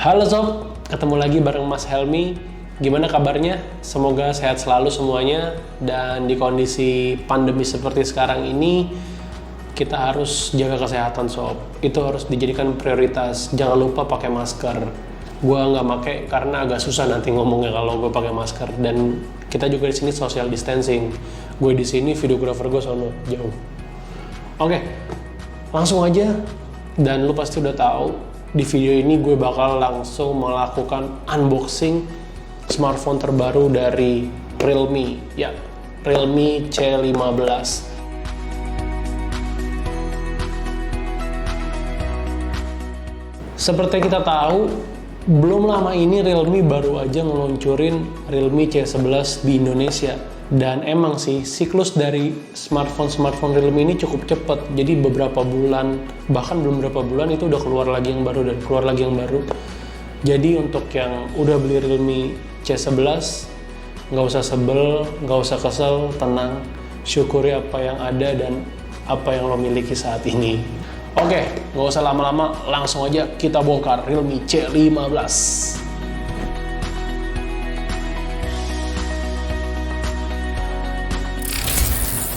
Halo sob, ketemu lagi bareng Mas Helmi. Gimana kabarnya? Semoga sehat selalu semuanya. Dan di kondisi pandemi seperti sekarang ini, kita harus jaga kesehatan sob. Itu harus dijadikan prioritas. Jangan lupa pakai masker. Gua nggak pakai karena agak susah nanti ngomongnya kalau gue pakai masker. Dan kita juga di sini social distancing. Gue di sini, videographer gue sono jauh. Oke, langsung aja. Dan lu pasti udah tahu. Di video ini gue bakal langsung melakukan unboxing smartphone terbaru dari Realme, ya, Realme C15. Seperti kita tahu, belum lama ini Realme baru aja ngeluncurin Realme C11 di Indonesia. Dan emang sih, siklus dari smartphone Realme ini cukup cepat. Jadi beberapa bulan, bahkan belum beberapa bulan itu udah keluar lagi yang baru dan keluar lagi yang baru. Jadi untuk yang udah beli Realme C11, nggak usah sebel, nggak usah kesel, tenang. Syukuri apa yang ada dan apa yang lo miliki saat ini. Oke, nggak usah lama-lama, langsung aja kita bongkar Realme C15.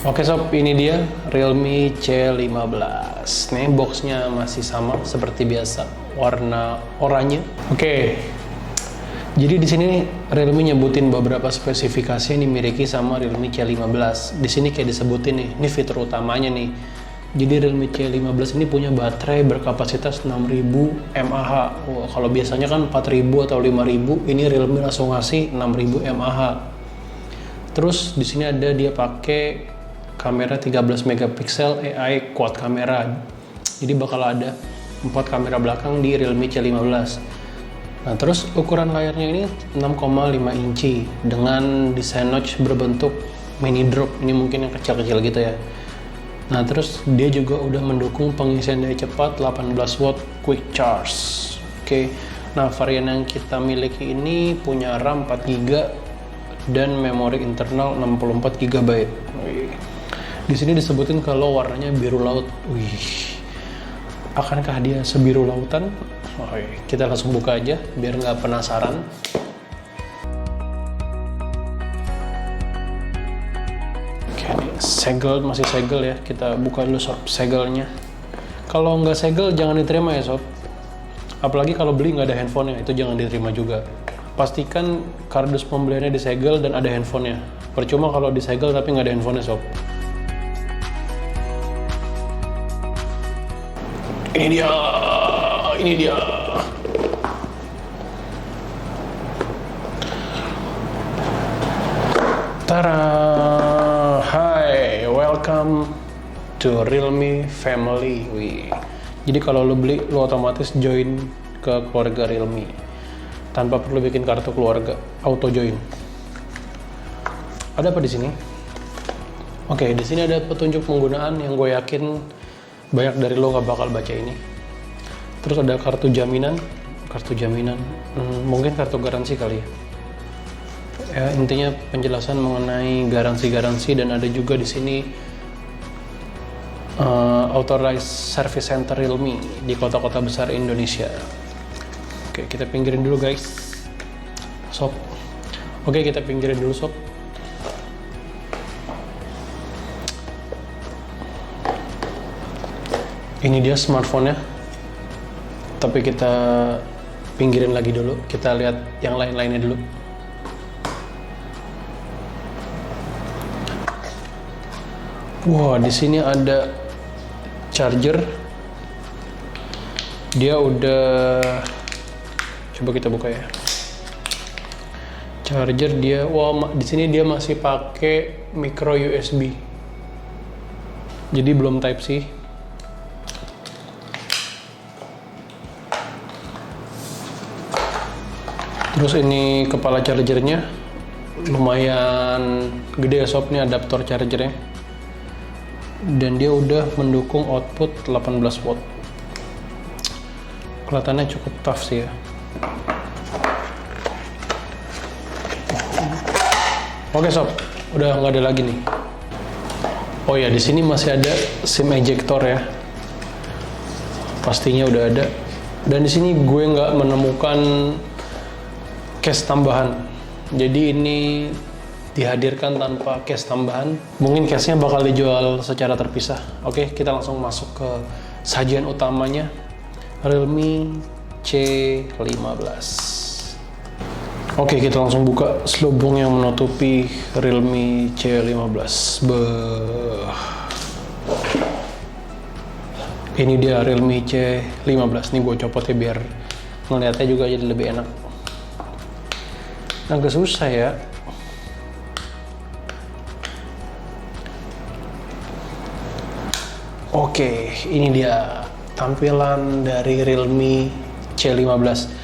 Oke sob, ini dia Realme C15. Nih boxnya masih sama seperti biasa, warna oranye. Oke, jadi di sini Realme nyebutin beberapa spesifikasi yang dimiliki sama Realme C15. Di sini kayak disebutin nih, ini fitur utamanya nih. Jadi Realme C15 ini punya baterai berkapasitas 6000 mAh. Wah, kalau biasanya kan 4000 atau 5000, ini Realme langsung ngasih 6000 mAh. Terus di sini ada dia pakai kamera 13 megapiksel AI quad kamera. Jadi bakal ada 4 kamera belakang di Realme C15. Nah, terus ukuran layarnya ini 6,5 inci dengan desain notch berbentuk mini drop. Ini mungkin yang kecil-kecil gitu ya. Nah, terus dia juga udah mendukung pengisian daya cepat 18 watt quick charge. Oke. Nah, varian yang kita miliki ini punya RAM 4 GB dan memori internal 64 GB. Di sini disebutin kalau warnanya biru laut. Wih, akankah dia sebiru lautan? Kita langsung buka aja biar nggak penasaran. Oke, segel masih segel ya. Kita buka dulu sob segelnya. Kalau nggak segel jangan diterima ya sob. Apalagi kalau beli nggak ada handphonenya, itu jangan diterima juga. Pastikan kardus pembeliannya disegel dan ada handphonenya. Percuma kalau disegel tapi nggak ada handphonenya sob. Ini dia. Tara, hai, welcome to Realme family. Wih. Jadi kalau lo beli, lo otomatis join ke keluarga Realme tanpa perlu bikin kartu keluarga, auto join. Ada apa di sini? Oke, di sini ada petunjuk penggunaan yang gue yakin banyak dari lo nggak bakal baca ini. Terus ada kartu jaminan, mungkin kartu garansi kali ya. Ya, intinya penjelasan mengenai garansi dan ada juga di sini authorized service center Realme di kota-kota besar Indonesia. Oke, kita pinggirin dulu guys, sob. Oke, kita pinggirin dulu sob. Ini dia smartphone-nya, tapi kita pinggirin lagi dulu. Kita lihat yang lain-lainnya dulu. Wah, di sini ada charger. Dia udah, coba kita buka ya. Charger dia, wah, di sini dia masih pakai micro USB. Jadi belum Type C. Terus ini kepala chargernya lumayan gede ya sob, ini adaptor chargernya. Dan dia udah mendukung output 18 watt. Kelihatannya cukup tough sih ya. Oke sob, udah nggak ada lagi nih. Oh ya, di sini masih ada SIM ejector ya. Pastinya udah ada. Dan di sini gue nggak menemukan case tambahan. Jadi ini dihadirkan tanpa case tambahan. Mungkin case-nya bakal dijual secara terpisah. Oke, kita langsung masuk ke sajian utamanya. Realme C15. Oke, kita langsung buka selubung yang menutupi Realme C15. Ini dia Realme C15. Ini gue copot ya biar ngeliatnya juga jadi lebih enak. Agak susah ya. Oke, ini dia tampilan dari Realme C15.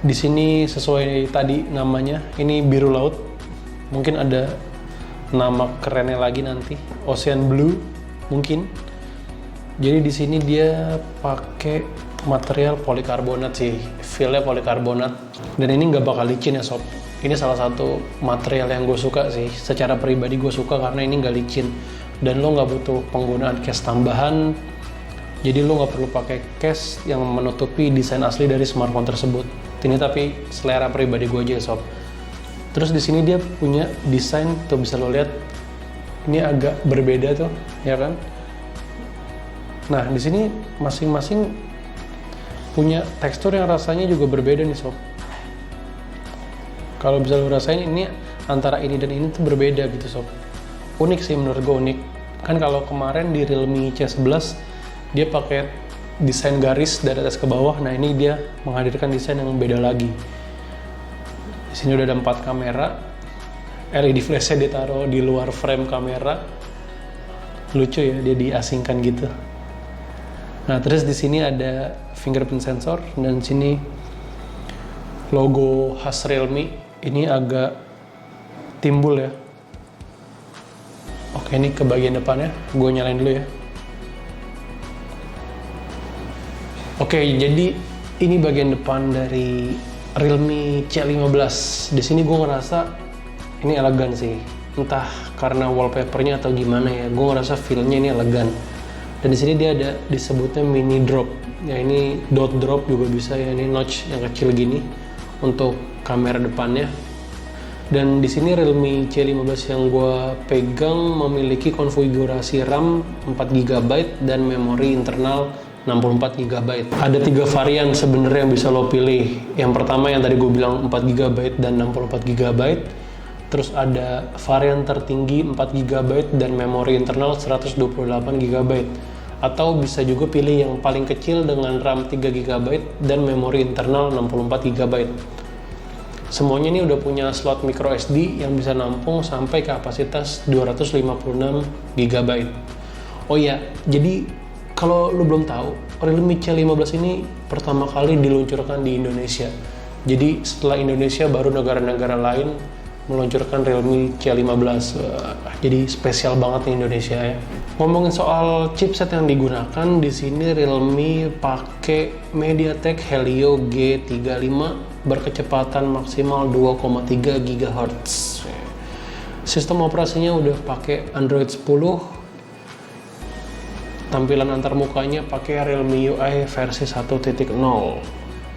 Di sini sesuai tadi namanya, ini biru laut. Mungkin ada nama kerennya lagi nanti, Ocean Blue mungkin. Jadi di sini dia pakai material polikarbonat sih, feel-nya polikarbonat. Dan ini nggak bakal licin ya sob. Ini salah satu material yang gue suka sih. Secara pribadi gue suka karena ini nggak licin. Dan lo nggak butuh penggunaan case tambahan. Jadi lo nggak perlu pakai case yang menutupi desain asli dari smartphone tersebut. Ini tapi selera pribadi gue aja sob. Terus di sini dia punya desain tuh, bisa lo lihat. Ini agak berbeda tuh, ya kan? Nah di sini masing-masing punya tekstur yang rasanya juga berbeda nih sob. Kalau bisa lo rasain ini antara ini dan ini tuh berbeda gitu sob. Unik sih menurut gue, unik. Kan kalau kemarin di Realme C11 dia pakai desain garis dari atas ke bawah. Nah ini dia menghadirkan desain yang beda lagi. Di sini udah ada 4 kamera. LED flashnya ditaruh di luar frame kamera. Lucu ya, dia diasingkan gitu. Nah terus di sini ada fingerprint sensor dan sini logo khas Realme. Ini agak timbul ya. Oke, ini ke bagian depannya. Gue nyalain dulu ya. Oke, jadi ini bagian depan dari Realme C15. Di sini gue ngerasa ini elegan sih. Entah karena wallpapernya atau gimana ya. Gue ngerasa feel-nya ini elegan. Dan di sini dia ada disebutnya mini drop. Ya ini dot drop juga bisa ya. Ini notch yang kecil gini untuk kamera depannya. Dan di sini Realme C15 yang gue pegang memiliki konfigurasi RAM 4GB dan memori internal 64GB. Ada 3 varian sebenarnya yang bisa lo pilih. Yang pertama yang tadi gue bilang 4GB dan 64GB. Terus ada varian tertinggi 4GB dan memori internal 128GB. Atau bisa juga pilih yang paling kecil dengan RAM 3GB dan memori internal 64GB. Semuanya ini udah punya slot micro SD yang bisa nampung sampai kapasitas 256GB. Oh iya, jadi kalau lu belum tahu, Realme C15 ini pertama kali diluncurkan di Indonesia. Jadi setelah Indonesia baru negara-negara lain meluncurkan Realme C15. Jadi spesial banget nih Indonesia ya. Ngomongin soal chipset yang digunakan, di sini Realme pakai MediaTek Helio G35 berkecepatan maksimal 2,3 GHz. Sistem operasinya udah pakai Android 10. Tampilan antarmukanya pakai Realme UI versi 1.0.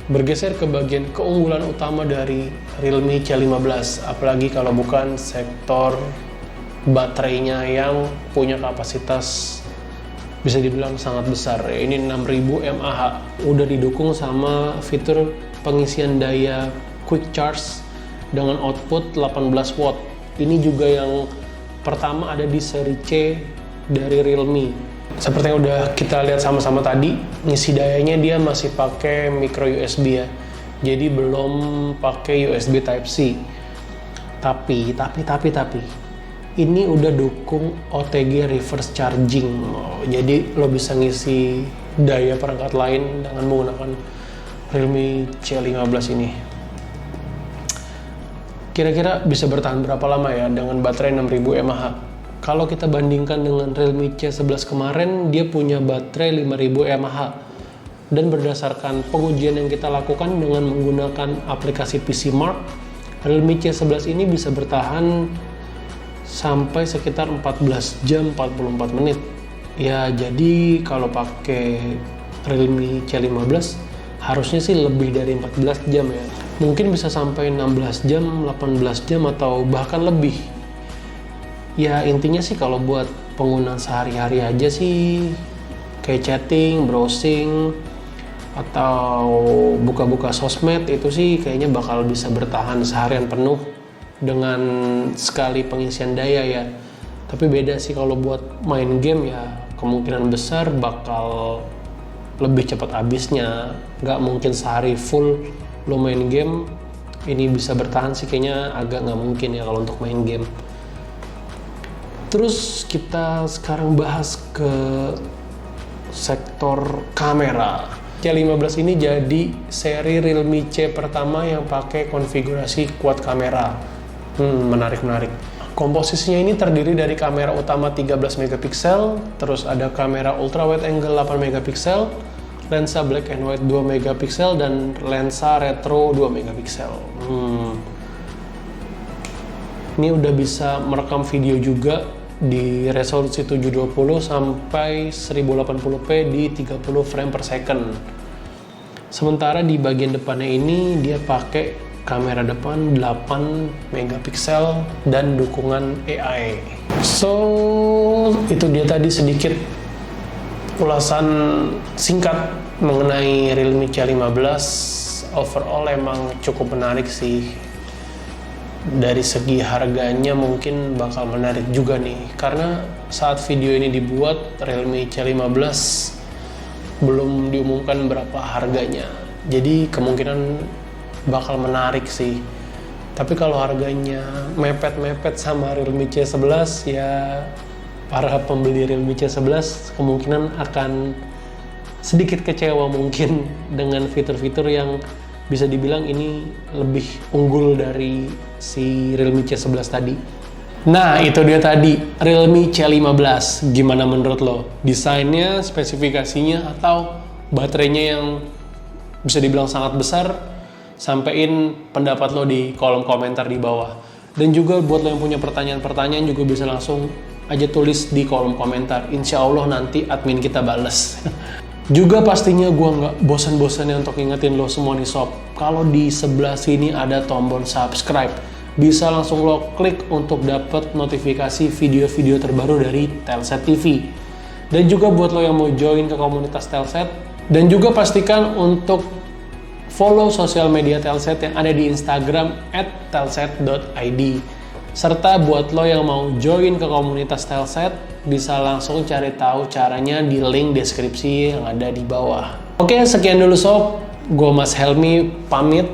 Bergeser ke bagian keunggulan utama dari Realme C15, apalagi kalau bukan sektor baterainya yang punya kapasitas bisa dibilang sangat besar. Ini 6000 mAh, udah didukung sama fitur pengisian daya quick charge dengan output 18 watt. Ini juga yang pertama ada di seri C dari Realme. Seperti yang udah kita lihat sama-sama tadi, ngisi dayanya dia masih pakai micro USB ya. Jadi belum pakai USB Type-C. Tapi ini udah dukung OTG reverse charging. Jadi lo bisa ngisi daya perangkat lain dengan menggunakan Realme C15 ini. Kira-kira bisa bertahan berapa lama ya dengan baterai 6000 mAh? Kalau kita bandingkan dengan Realme C11 kemarin, dia punya baterai 5000 mAh. Dan berdasarkan pengujian yang kita lakukan dengan menggunakan aplikasi PC Mark, Realme C11 ini bisa bertahan sampai sekitar 14 jam 44 menit. Ya, jadi kalau pakai Realme C15 harusnya sih lebih dari 14 jam ya. Mungkin bisa sampai 16 jam, 18 jam atau bahkan lebih. Ya intinya sih kalau buat penggunaan sehari-hari aja sih, kayak chatting, browsing, atau buka-buka sosmed, itu sih kayaknya bakal bisa bertahan seharian penuh dengan sekali pengisian daya ya. Tapi beda sih kalau buat main game ya, kemungkinan besar bakal lebih cepat habisnya. Nggak mungkin sehari full lo main game ini bisa bertahan sih, kayaknya agak nggak mungkin ya kalau untuk main game. Terus kita sekarang bahas ke sektor kamera. C15 ini jadi seri Realme C pertama yang pakai konfigurasi quad kamera. Menarik. Komposisinya ini terdiri dari kamera utama 13 megapiksel, terus ada kamera ultra wide angle 8 megapiksel, lensa black and white 2 megapiksel, dan lensa retro 2 megapiksel. Ini udah bisa merekam video juga di resolusi 720 sampai 1080p di 30 frame per second. Sementara di bagian depannya ini dia pakai kamera depan 8 megapiksel dan dukungan AI. So, itu dia tadi sedikit ulasan singkat mengenai Realme C15. Overall emang cukup menarik sih. Dari segi harganya mungkin bakal menarik juga nih, karena saat video ini dibuat Realme C15 belum diumumkan berapa harganya. Jadi kemungkinan bakal menarik sih. Tapi kalau harganya mepet-mepet sama Realme C11 ya, para pembeli Realme C11 kemungkinan akan sedikit kecewa mungkin dengan fitur-fitur yang bisa dibilang ini lebih unggul dari si Realme C11 tadi. Nah, itu dia tadi Realme C15. Gimana menurut lo? Desainnya, spesifikasinya, atau baterainya yang bisa dibilang sangat besar? Sampein pendapat lo di kolom komentar di bawah. Dan juga buat lo yang punya pertanyaan-pertanyaan juga bisa langsung aja tulis di kolom komentar. Insya Allah nanti admin kita bales. Juga pastinya gue nggak bosan-bosannya untuk ingetin lo semua nih sob, kalau di sebelah sini ada tombol subscribe. Bisa langsung lo klik untuk dapat notifikasi video-video terbaru dari Telset TV. Dan juga buat lo yang mau join ke komunitas Telset, dan juga pastikan untuk follow sosial media Telset yang ada di Instagram @telset.id. Serta buat lo yang mau join ke komunitas Telset, bisa langsung cari tahu caranya di link deskripsi yang ada di bawah. Oke, sekian dulu sob. Gue Mas Helmi pamit.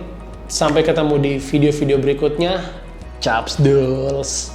Sampai ketemu di video-video berikutnya. Caps duls.